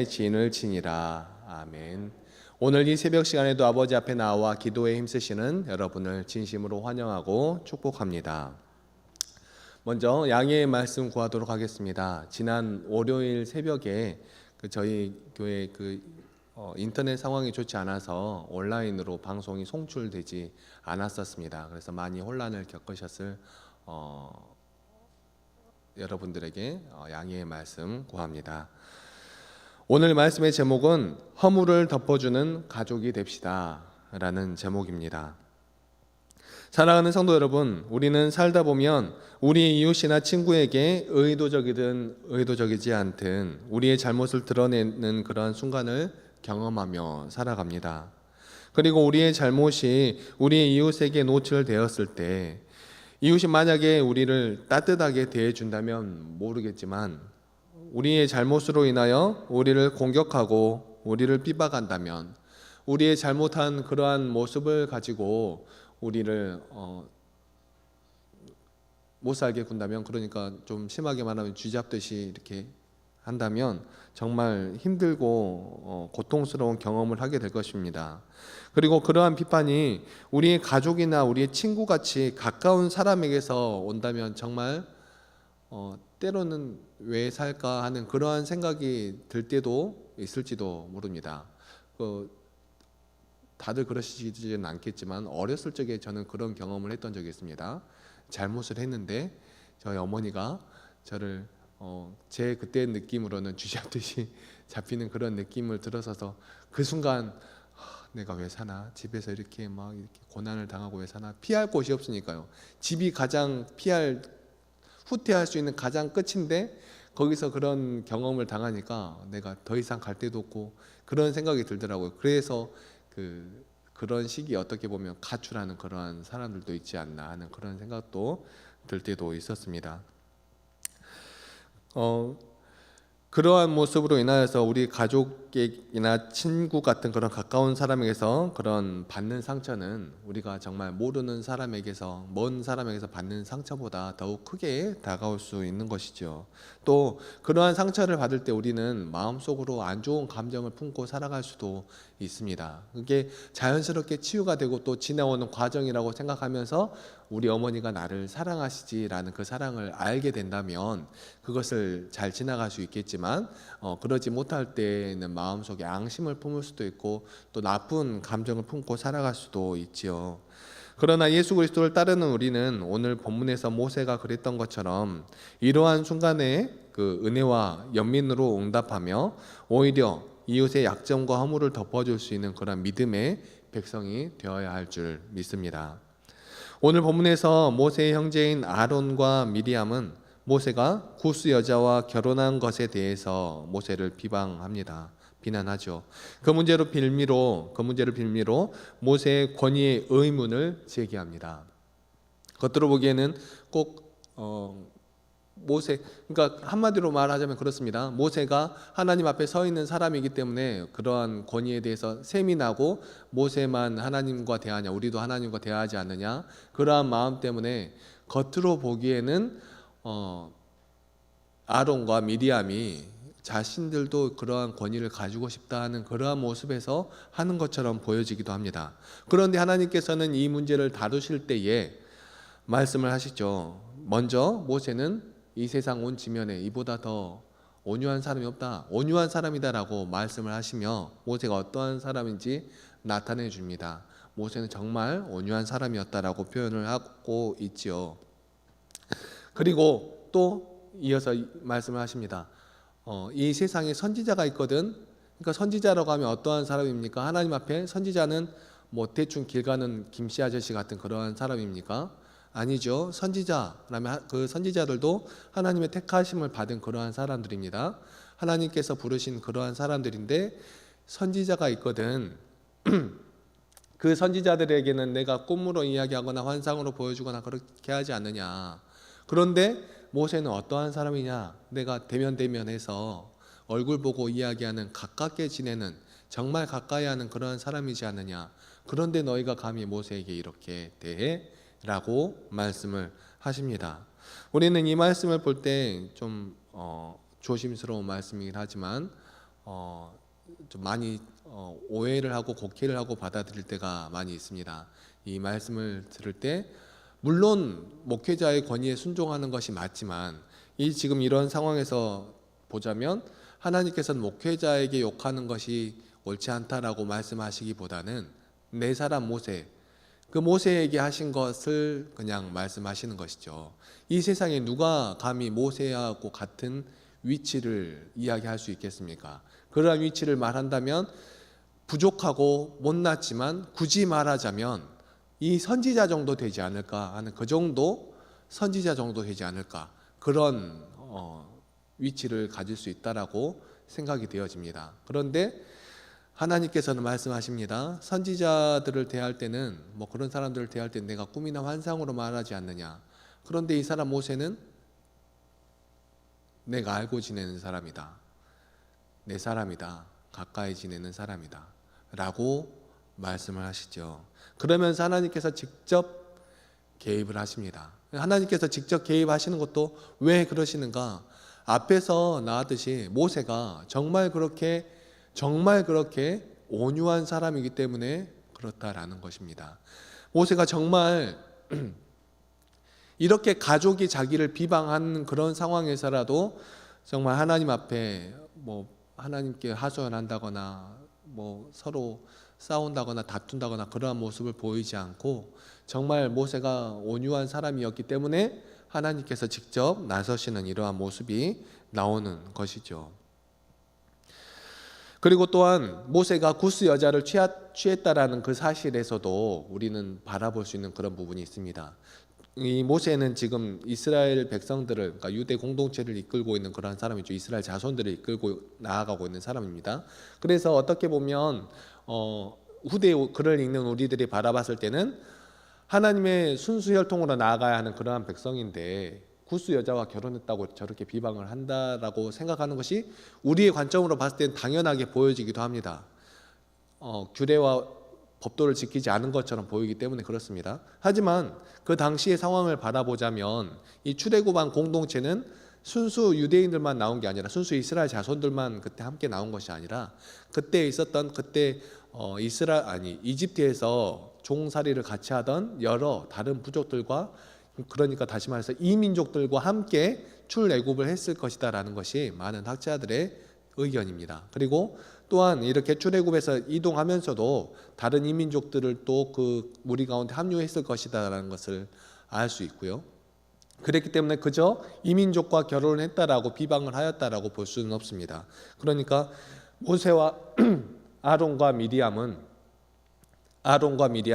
진을 치니라. 아멘. 오늘 이 새벽 시간에도 아버지 앞에 나와 기도에 힘쓰시는 여러분을 진심으로 환영하고 축복합니다. 먼저 양해의 말씀 구하도록 하겠습니다. 지난 월요일 새벽에 저희 교회 인터넷 상황이 좋지 않아서 온라인으로 방송이 송출되지 않았었습니다. 그래서 많이 혼란을 겪으셨을 여러분들에게 양해의 말씀 구합니다. 오늘 말씀의 제목은 허물을 덮어주는 가족이 됩시다 라는 제목입니다. 사랑하는 성도 여러분, 우리는 살다 보면 우리 이웃이나 친구에게 의도적이든 의도적이지 않든 우리의 잘못을 드러내는 그러한 순간을 경험하며 살아갑니다. 그리고 우리의 잘못이 우리의 이웃에게 노출되었을 때 이웃이 만약에 우리를 따뜻하게 대해준다면 모르겠지만 우리의 잘못으로 인하여 우리를 공격하고 우리를 핍박한다면 우리의 잘못한 그러한 모습을 가지고 우리를 못 살게 군다면, 그러니까 좀 심하게 말하면 쥐잡듯이 이렇게 한다면 정말 힘들고 고통스러운 경험을 하게 될 것입니다. 그리고 그러한 비판이 우리의 가족이나 우리의 친구같이 가까운 사람에게서 온다면 정말 때로는 왜 살까 하는 그러한 생각이 들 때도 있을지도 모릅니다. 다들 그러시지는 않겠지만 어렸을 적에 저는 그런 경험을 했던 적이 있습니다. 잘못을 했는데 저희 어머니가 저를 제 그때 느낌으로는 쥐잡듯이 잡히는 그런 느낌을 들어서서 그 순간 내가 왜 사나? 집에서 이렇게 고난을 당하고 왜 사나? 피할 곳이 없으니까요. 집이 가장 후퇴할 수 있는 가장 끝인데 거기서 그런 경험을 당하니까 내가 더 이상 갈 데도 없고 그런 생각이 들더라고요. 그래서 그런 시기에 어떻게 보면 가출하는 그러한 사람들도 있지 않나 하는 그런 생각도 들 때도 있었습니다. 그러한 모습으로 인하여서 우리 가족이나 친구 같은 그런 가까운 사람에게서 그런 받는 상처는 우리가 정말 모르는 사람에게서, 먼 사람에게서 받는 상처보다 더욱 크게 다가올 수 있는 것이죠. 또 그러한 상처를 받을 때 우리는 마음속으로 안 좋은 감정을 품고 살아갈 수도 있습니다. 그게 자연스럽게 치유가 되고 또 지나오는 과정이라고 생각하면서 우리 어머니가 나를 사랑하시지라는 그 사랑을 알게 된다면 그것을 잘 지나갈 수 있겠지만 그러지 못할 때는 마음속에 앙심을 품을 수도 있고 또 나쁜 감정을 품고 살아갈 수도 있지요. 그러나 예수 그리스도를 따르는 우리는 오늘 본문에서 모세가 그랬던 것처럼 이러한 순간에 그 은혜와 연민으로 응답하며 오히려 이웃의 약점과 허물을 덮어줄 수 있는 그런 믿음의 백성이 되어야 할 줄 믿습니다. 오늘 본문에서 모세의 형제인 아론과 미리암은 모세가 구스 여자와 결혼한 것에 대해서 모세를 비난하죠. 그 문제를 빌미로 모세의 권위의 의문을 제기합니다. 겉으로 보기에는 꼭 그러니까 한마디로 말하자면 그렇습니다. 모세가 하나님 앞에 서 있는 사람이기 때문에 그러한 권위에 대해서 셈이 나고 모세만 하나님과 대하냐, 우리도 하나님과 대하지 않느냐, 그러한 마음 때문에 겉으로 보기에는 아론과 미리암이 자신들도 그러한 권위를 가지고 싶다 하는 그러한 모습에서 하는 것처럼 보여지기도 합니다. 그런데 하나님께서는 이 문제를 다루실 때에 말씀을 하시죠. 먼저 모세는 이 세상 온 지면에 이보다 더 온유한 사람이 없다, 온유한 사람이다라고 말씀을 하시며 모세가 어떠한 사람인지 나타내 줍니다. 모세는 정말 온유한 사람이었다라고 표현을 하고 있지요. 그리고 또 이어서 말씀을 하십니다. 이 세상에 선지자가 있거든. 그러니까 선지자라고 하면 어떠한 사람입니까? 하나님 앞에 선지자는 대충 길 가는 김씨 아저씨 같은 그러한 사람입니까? 아니죠. 선지자라면 그 선지자들도 하나님의 택하심을 받은 그러한 사람들입니다. 하나님께서 부르신 그러한 사람들인데 선지자가 있거든. 그 선지자들에게는 내가 꿈으로 이야기하거나 환상으로 보여주거나 그렇게 하지 않느냐. 그런데 모세는 어떠한 사람이냐? 내가 대면대면해서 얼굴 보고 이야기하는, 가깝게 지내는, 정말 가까이 하는 그런 사람이지 않느냐. 그런데 너희가 감히 모세에게 이렇게 대해? 라고 말씀을 하십니다. 우리는 이 말씀을 볼 때 좀 조심스러운 말씀이긴 하지만 좀 많이 오해를 하고 곡해를 하고 받아들일 때가 많이 있습니다. 이 말씀을 들을 때 물론 목회자의 권위에 순종하는 것이 맞지만 이 지금 이런 상황에서 보자면 하나님께서는 목회자에게 욕하는 것이 옳지 않다라고 말씀하시기보다는 내 사람 모세, 그 모세에게 하신 것을 그냥 말씀하시는 것이죠. 이 세상에 누가 감히 모세하고 같은 위치를 이야기할 수 있겠습니까? 그러한 위치를 말한다면 부족하고 못났지만 굳이 말하자면 이 선지자 정도 되지 않을까 하는, 그 정도 선지자 정도 되지 않을까, 그런 위치를 가질 수 있다라고 생각이 되어집니다. 그런데 하나님께서는 말씀하십니다. 선지자들을 대할 때는 그런 사람들을 대할 때 내가 꿈이나 환상으로 말하지 않느냐. 그런데 이 사람 모세는 내가 알고 지내는 사람이다, 내 사람이다, 가까이 지내는 사람이다 라고 말씀을 하시죠. 그러면서 하나님께서 직접 개입을 하십니다. 하나님께서 직접 개입하시는 것도 왜 그러시는가? 앞에서 나왔듯이 모세가 정말 그렇게 온유한 사람이기 때문에 그렇다라는 것입니다. 모세가 정말 이렇게 가족이 자기를 비방하는 그런 상황에서라도 정말 하나님 앞에 하나님께 하소연한다거나 서로 싸운다거나 다툰다거나 그러한 모습을 보이지 않고 정말 모세가 온유한 사람이었기 때문에 하나님께서 직접 나서시는 이러한 모습이 나오는 것이죠. 그리고 또한 모세가 구스 여자를 취했다라는 그 사실에서도 우리는 바라볼 수 있는 그런 부분이 있습니다. 이 모세는 지금 이스라엘 백성들을, 그러니까 유대 공동체를 이끌고 있는 그런 사람이죠. 이스라엘 자손들을 이끌고 나아가고 있는 사람입니다. 그래서 어떻게 보면 후대 글을 읽는 우리들이 바라봤을 때는 하나님의 순수 혈통으로 나아가야 하는 그러한 백성인데 구스 여자와 결혼했다고 저렇게 비방을 한다라고 생각하는 것이 우리의 관점으로 봤을 때는 당연하게 보여지기도 합니다. 규례와 법도를 지키지 않은 것처럼 보이기 때문에 그렇습니다. 하지만 그 당시의 상황을 바라보자면 이 출애굽한 공동체는 순수 유대인들만 나온 게 아니라 순수 이스라엘 자손들만 그때 함께 나온 것이 아니라 그때 있었던 이집트에서 종살이를 같이 하던 여러 다른 부족들과, 그러니까 다시 말해서 이민족들과 함께 출애굽을 했을 것이다라는 것이 많은 학자들의 의견입니다. 그리고 또한 이렇게 출애굽에서 이동하면서도 다른 이민족들을 또 그 무리 가운데 합류했을 것이다라는 것을 알 수 있고요. 그랬기 때문에 그저 이민족과 결혼을 했다라고 비방을 하였다라고 볼 수는 없습니다. 그러니까 모세와 아론과 미리암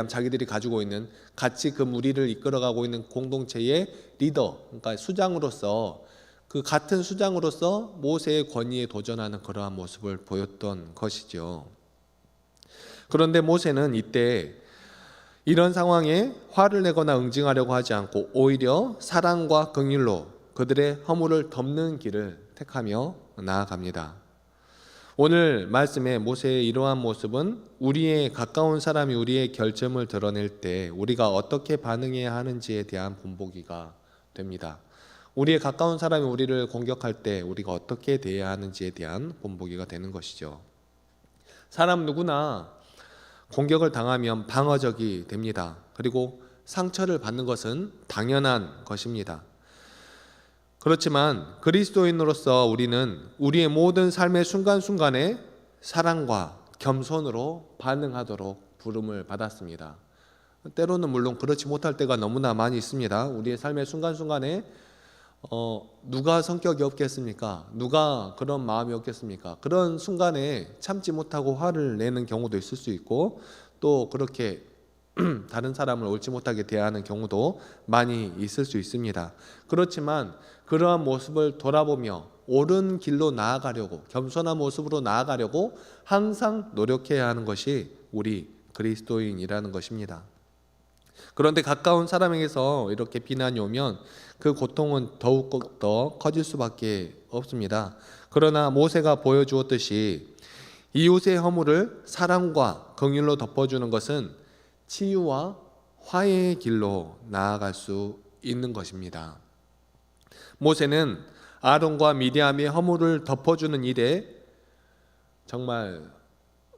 자기들이 가지고 있는 같이 그 무리를 이끌어가고 있는 공동체의 리더, 그러니까 수장으로서 그 같은 수장으로서 모세의 권위에 도전하는 그러한 모습을 보였던 것이죠. 그런데 모세는 이때 이런 상황에 화를 내거나 응징하려고 하지 않고 오히려 사랑과 긍휼로 그들의 허물을 덮는 길을 택하며 나아갑니다. 오늘 말씀에 모세의 이러한 모습은 우리의 가까운 사람이 우리의 결점을 드러낼 때 우리가 어떻게 반응해야 하는지에 대한 본보기가 됩니다. 우리의 가까운 사람이 우리를 공격할 때 우리가 어떻게 대해야 하는지에 대한 본보기가 되는 것이죠. 사람 누구나 공격을 당하면 방어적이 됩니다. 그리고 상처를 받는 것은 당연한 것입니다. 그렇지만 그리스도인으로서 우리는 우리의 모든 삶의 순간순간에 사랑과 겸손으로 반응하도록 부름을 받았습니다. 때로는 물론 그렇지 못할 때가 너무나 많이 있습니다. 우리의 삶의 순간순간에 누가 성격이 없겠습니까? 누가 그런 마음이 없겠습니까? 그런 순간에 참지 못하고 화를 내는 경우도 있을 수 있고 또 그렇게 다른 사람을 옳지 못하게 대하는 경우도 많이 있을 수 있습니다. 그렇지만 그러한 모습을 돌아보며 옳은 길로 나아가려고, 겸손한 모습으로 나아가려고 항상 노력해야 하는 것이 우리 그리스도인이라는 것입니다. 그런데 가까운 사람에게서 이렇게 비난이 오면 그 고통은 더욱 더 커질 수밖에 없습니다. 그러나 모세가 보여주었듯이 이웃의 허물을 사랑과 긍휼로 덮어주는 것은 치유와 화해의 길로 나아갈 수 있는 것입니다. 모세는 아론과 미디암의 허물을 덮어주는 일에 정말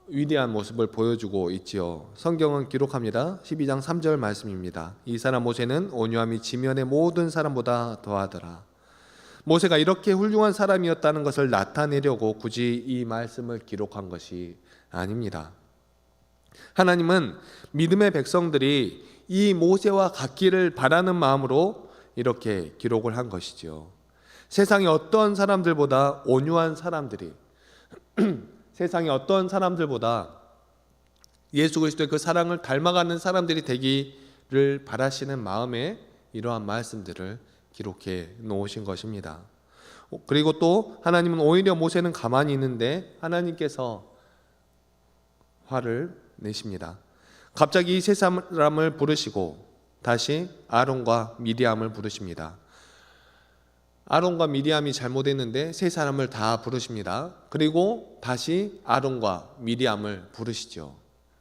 위대한 모습을 보여주고 있지요. 성경은 기록합니다. 12장 3절 말씀입니다. 이 사람 모세는 온유함이 지면의 모든 사람보다 더하더라. 모세가 이렇게 훌륭한 사람이었다는 것을 나타내려고 굳이 이 말씀을 기록한 것이 아닙니다. 하나님은 믿음의 백성들이 이 모세와 같기를 바라는 마음으로 이렇게 기록을 한 것이죠. 세상의 어떤 사람들보다 온유한 사람들이 세상의 어떤 사람들보다 예수 그리스도의 그 사랑을 닮아가는 사람들이 되기를 바라시는 마음에 이러한 말씀들을 기록해 놓으신 것입니다. 그리고 또 하나님은 오히려 모세는 가만히 있는데 하나님께서 화를 내십니다. 갑자기 이 세 사람을 부르시고 다시 아론과 미리암을 부르십니다. 아론과 미리암이 잘못했는데 세 사람을 다 부르십니다. 그리고 다시 아론과 미리암을 부르시죠.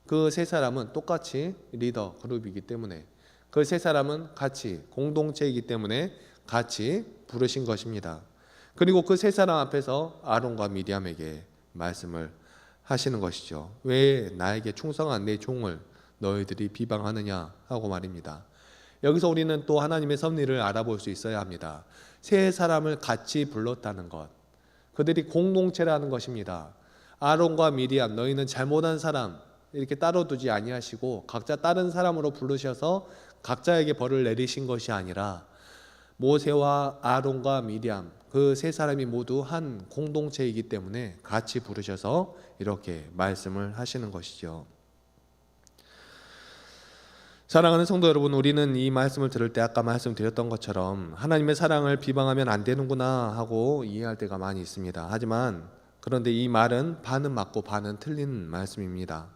그 세 사람은 똑같이 리더 그룹이기 때문에, 그 세 사람은 같이 공동체이기 때문에 같이 부르신 것입니다. 그리고 그 세 사람 앞에서 아론과 미리암에게 말씀을 하시는 것이죠. 왜 나에게 충성한 내 종을 너희들이 비방하느냐 하고 말입니다. 여기서 우리는 또 하나님의 섭리를 알아볼 수 있어야 합니다. 세 사람을 같이 불렀다는 것, 그들이 공동체라는 것입니다. 아론과 미리암, 너희는 잘못한 사람 이렇게 따로 두지 아니하시고 각자 다른 사람으로 부르셔서 각자에게 벌을 내리신 것이 아니라 모세와 아론과 미리암 그 세 사람이 모두 한 공동체이기 때문에 같이 부르셔서 이렇게 말씀을 하시는 것이죠. 사랑하는 성도 여러분, 우리는 이 말씀을 들을 때 아까 말씀드렸던 것처럼 하나님의 사랑을 비방하면 안 되는구나 하고 이해할 때가 많이 있습니다. 하지만 그런데 이 말은 반은 맞고 반은 틀린 말씀입니다.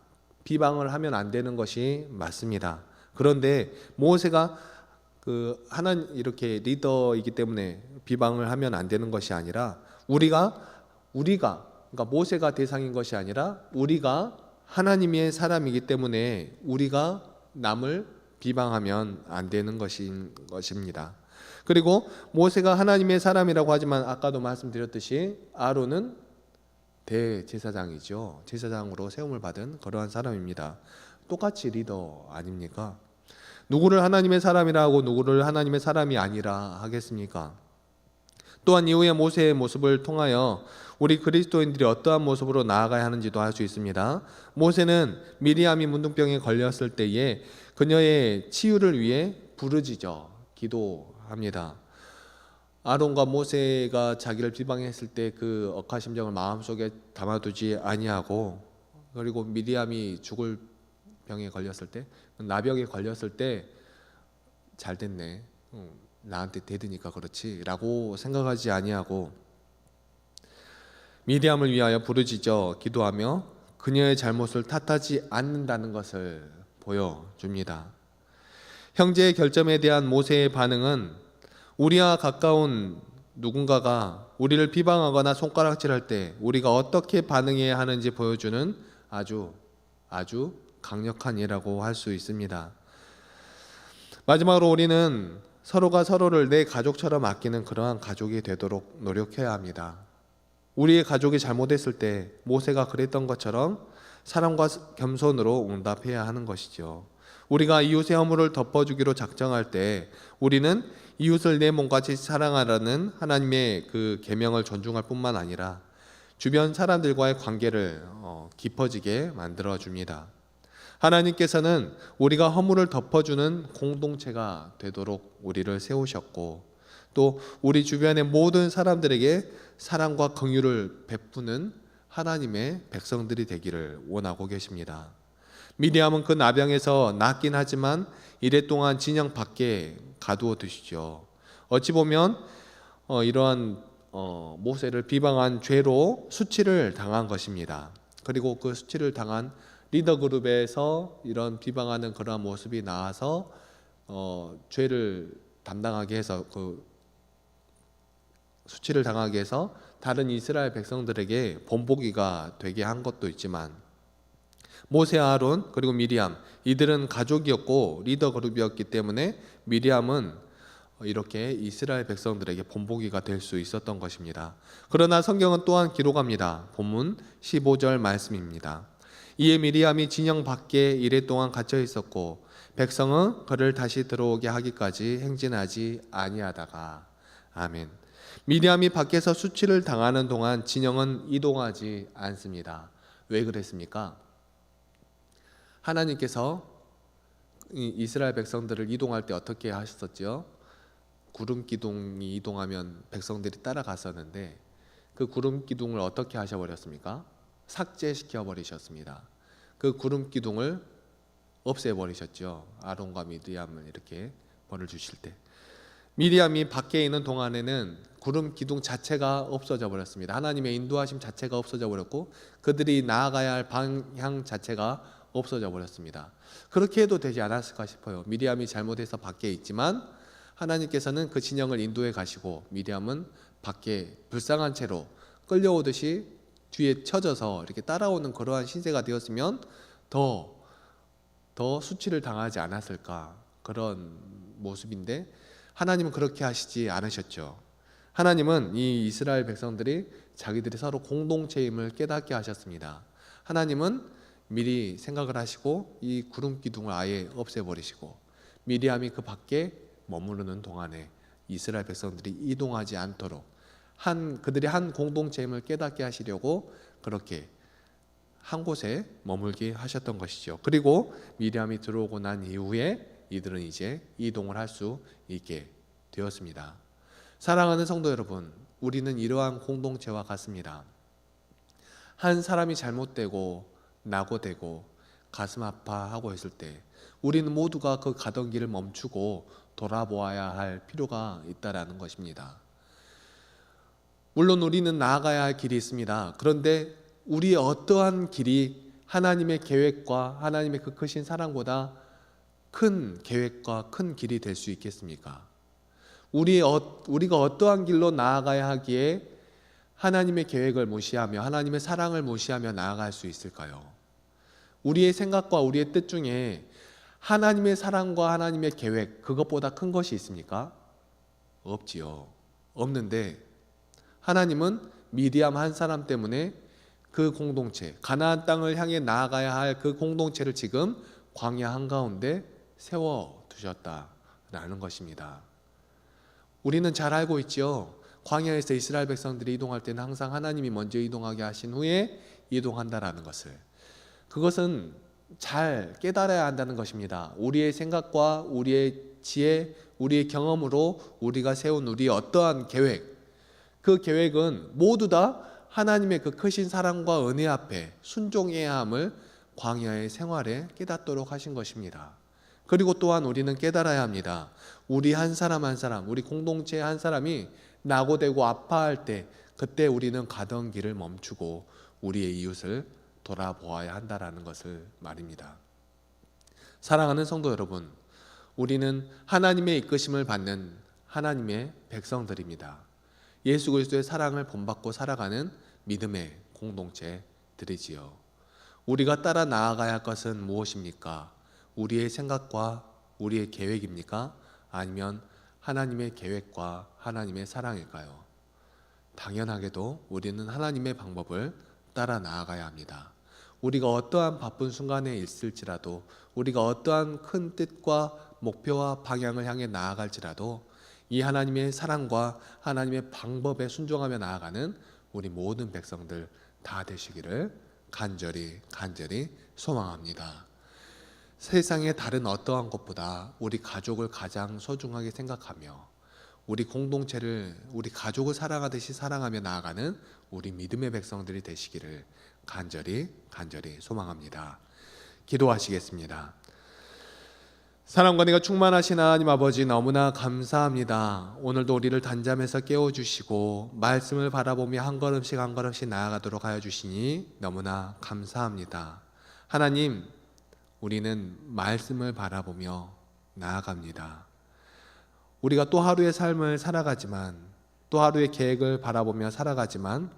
비방을 하면 안 되는 것이 맞습니다. 그런데 모세가 하나님 이렇게 리더이기 때문에 비방을 하면 안 되는 것이 아니라 우리가 그러니까 모세가 대상인 것이 아니라 우리가 하나님의 사람이기 때문에 우리가 남을 비방하면 안 되는 것입니다. 그리고 모세가 하나님의 사람이라고 하지만 아까도 말씀드렸듯이 아론은 대제사장이죠. 제사장으로 세움을 받은 그러한 사람입니다. 똑같이 리더 아닙니까? 누구를 하나님의 사람이라 하고 누구를 하나님의 사람이 아니라 하겠습니까? 또한 이후에 모세의 모습을 통하여 우리 그리스도인들이 어떠한 모습으로 나아가야 하는지도 알 수 있습니다. 모세는 미리암이 문둥병에 걸렸을 때에 그녀의 치유를 위해 부르짖어 기도합니다. 아론과 모세가 자기를 비방했을 때 그 억하 심정을 마음속에 담아두지 아니하고, 그리고 미리암이 죽을 병에 걸렸을 때, 나병에 걸렸을 때 잘 됐네, 나한테 대드니까 그렇지 라고 생각하지 아니하고 미리암을 위하여 부르짖어 기도하며 그녀의 잘못을 탓하지 않는다는 것을 보여줍니다. 형제의 결점에 대한 모세의 반응은 우리와 가까운 누군가가 우리를 비방하거나 손가락질할 때 우리가 어떻게 반응해야 하는지 보여주는 아주 강력한 예라고 할 수 있습니다. 마지막으로 우리는 서로가 서로를 내 가족처럼 아끼는 그러한 가족이 되도록 노력해야 합니다. 우리의 가족이 잘못했을 때 모세가 그랬던 것처럼 사랑과 겸손으로 응답해야 하는 것이죠. 우리가 이웃의 허물을 덮어주기로 작정할 때 우리는 이웃을 내 몸같이 사랑하라는 하나님의 그 계명을 존중할 뿐만 아니라 주변 사람들과의 관계를 깊어지게 만들어줍니다. 하나님께서는 우리가 허물을 덮어주는 공동체가 되도록 우리를 세우셨고 또 우리 주변의 모든 사람들에게 사랑과 긍휼을 베푸는 하나님의 백성들이 되기를 원하고 계십니다. 미리암은 그 나병에서 낫긴 하지만 이래 동안 진영 밖에 가두어 두시죠. 어찌 보면 이러한 모세를 비방한 죄로 수치를 당한 것입니다. 그리고 그 수치를 당한 리더 그룹에서 이런 비방하는 그러한 모습이 나와서 죄를 담당하게 해서 그 수치를 당하게 해서 다른 이스라엘 백성들에게 본보기가 되게 한 것도 있지만 모세, 아론 그리고 미리암 이들은 가족이었고 리더 그룹이었기 때문에 미리암은 이렇게 이스라엘 백성들에게 본보기가 될 수 있었던 것입니다. 그러나 성경은 또한 기록합니다. 본문 15절 말씀입니다. 이에 미리암이 진영 밖에 이레 동안 갇혀 있었고 백성은 그를 다시 들어오게 하기까지 행진하지 아니하다가. 아멘. 미리암이 밖에서 수치를 당하는 동안 진영은 이동하지 않습니다. 왜 그랬습니까? 하나님께서 이스라엘 백성들을 이동할 때 어떻게 하셨었죠? 구름 기둥이 이동하면 백성들이 따라갔었는데 그 구름 기둥을 어떻게 하셔버렸습니까? 삭제시켜 버리셨습니다. 그 구름 기둥을 없애버리셨죠. 아론과 미리암을 이렇게 벌을 주실 때 미리암이 밖에 있는 동안에는 구름 기둥 자체가 없어져 버렸습니다. 하나님의 인도하심 자체가 없어져 버렸고 그들이 나아가야 할 방향 자체가 없어져 버렸습니다. 그렇게 해도 되지 않았을까 싶어요. 미리암이 잘못해서 밖에 있지만 하나님께서는 그 진영을 인도해 가시고 미리암은 밖에 불쌍한 채로 끌려오듯이 뒤에 쳐져서 이렇게 따라오는 그러한 신세가 되었으면 더 수치를 당하지 않았을까, 그런 모습인데 하나님은 그렇게 하시지 않으셨죠. 하나님은 이 이스라엘 백성들이 자기들이 서로 공동체임을 깨닫게 하셨습니다. 하나님은 미리 생각을 하시고 이 구름 기둥을 아예 없애버리시고 미리암이 그 밖에 머무르는 동안에 이스라엘 백성들이 이동하지 않도록 그들이 한 공동체임을 깨닫게 하시려고 그렇게 한 곳에 머물게 하셨던 것이죠. 그리고 미리암이 들어오고 난 이후에 이들은 이제 이동을 할 수 있게 되었습니다. 사랑하는 성도 여러분, 우리는 이러한 공동체와 같습니다. 한 사람이 잘못되고 낙오되고 가슴 아파하고 있을 때 우리는 모두가 그 가던 길을 멈추고 돌아보아야 할 필요가 있다라는 것입니다. 물론 우리는 나아가야 할 길이 있습니다. 그런데 우리의 어떠한 길이 하나님의 계획과 하나님의 그 크신 사랑보다 큰 계획과 큰 길이 될 수 있겠습니까? 우리가 어떠한 길로 나아가야 하기에 하나님의 계획을 무시하며 하나님의 사랑을 무시하며 나아갈 수 있을까요? 우리의 생각과 우리의 뜻 중에 하나님의 사랑과 하나님의 계획, 그것보다 큰 것이 있습니까? 없지요. 없는데 하나님은 미리암 한 사람 때문에 그 공동체, 가나안 땅을 향해 나아가야 할 그 공동체를 지금 광야 한가운데 세워두셨다라는 것입니다. 우리는 잘 알고 있죠. 광야에서 이스라엘 백성들이 이동할 때는 항상 하나님이 먼저 이동하게 하신 후에 이동한다라는 것을, 그것은 잘 깨달아야 한다는 것입니다. 우리의 생각과 우리의 지혜, 우리의 경험으로 우리가 세운 우리의 어떠한 계획, 그 계획은 모두 다 하나님의 그 크신 사랑과 은혜 앞에 순종해야 함을 광야의 생활에 깨닫도록 하신 것입니다. 그리고 또한 우리는 깨달아야 합니다. 우리 한 사람 한 사람, 우리 공동체 한 사람이 낙오되고 아파할 때 그때 우리는 가던 길을 멈추고 우리의 이웃을 돌아보아야 한다라는 것을 말입니다. 사랑하는 성도 여러분, 우리는 하나님의 이끄심을 받는 하나님의 백성들입니다. 예수 그리스도의 사랑을 본받고 살아가는 믿음의 공동체들이지요. 우리가 따라 나아가야 할 것은 무엇입니까? 우리의 생각과 우리의 계획입니까? 아니면 하나님의 계획과 하나님의 사랑일까요? 당연하게도 우리는 하나님의 방법을 따라 나아가야 합니다. 우리가 어떠한 바쁜 순간에 있을지라도, 우리가 어떠한 큰 뜻과 목표와 방향을 향해 나아갈지라도 이 하나님의 사랑과 하나님의 방법에 순종하며 나아가는 우리 모든 백성들 다 되시기를 간절히 소망합니다. 세상의 다른 어떠한 것보다 우리 가족을 가장 소중하게 생각하며 우리 공동체를, 우리 가족을 사랑하듯이 사랑하며 나아가는 우리 믿음의 백성들이 되시기를 간절히 소망합니다. 기도하시겠습니다. 사랑과 은혜가 충만하신 하나님 아버지, 너무나 감사합니다. 오늘도 우리를 단잠에서 깨워주시고 말씀을 바라보며 한 걸음씩 나아가도록 하여 주시니 너무나 감사합니다. 하나님, 우리는 말씀을 바라보며 나아갑니다. 우리가 또 하루의 삶을 살아가지만, 또 하루의 계획을 바라보며 살아가지만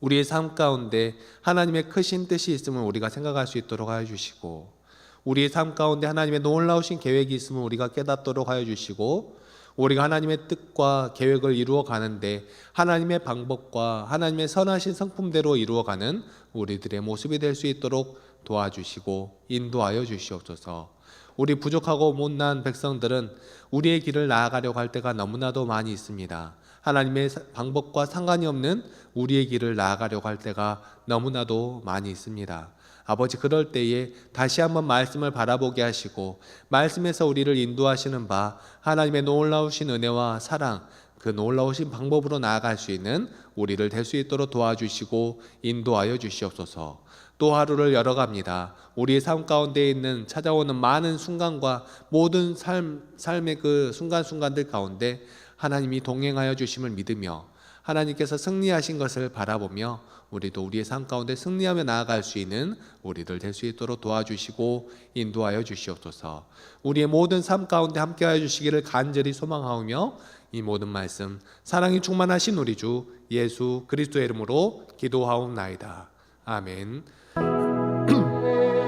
우리의 삶 가운데 하나님의 크신 뜻이 있음을 우리가 생각할 수 있도록 하여 주시고, 우리의 삶 가운데 하나님의 놀라우신 계획이 있음을 우리가 깨닫도록 하여 주시고, 우리가 하나님의 뜻과 계획을 이루어 가는데 하나님의 방법과 하나님의 선하신 성품대로 이루어가는 우리들의 모습이 될 수 있도록 도와주시고 인도하여 주시옵소서. 우리 부족하고 못난 백성들은 우리의 길을 나아가려고 할 때가 너무나도 많이 있습니다. 하나님의 방법과 상관이 없는 우리의 길을 나아가려고 할 때가 너무나도 많이 있습니다. 아버지, 그럴 때에 다시 한번 말씀을 바라보게 하시고 말씀에서 우리를 인도하시는 바 하나님의 놀라우신 은혜와 사랑, 그 놀라우신 방법으로 나아갈 수 있는 우리를 될 수 있도록 도와주시고 인도하여 주시옵소서. 또 하루를 열어갑니다. 우리의 삶 가운데 있는 찾아오는 많은 순간과 모든 삶의 그 순간순간들 가운데 하나님이 동행하여 주심을 믿으며 하나님께서 승리하신 것을 바라보며 우리도 우리의 삶 가운데 승리하며 나아갈 수 있는 우리들 될 수 있도록 도와주시고 인도하여 주시옵소서. 우리의 모든 삶 가운데 함께하여 주시기를 간절히 소망하오며 이 모든 말씀 사랑이 충만하신 우리 주 예수 그리스도의 이름으로 기도하옵나이다. 아멘.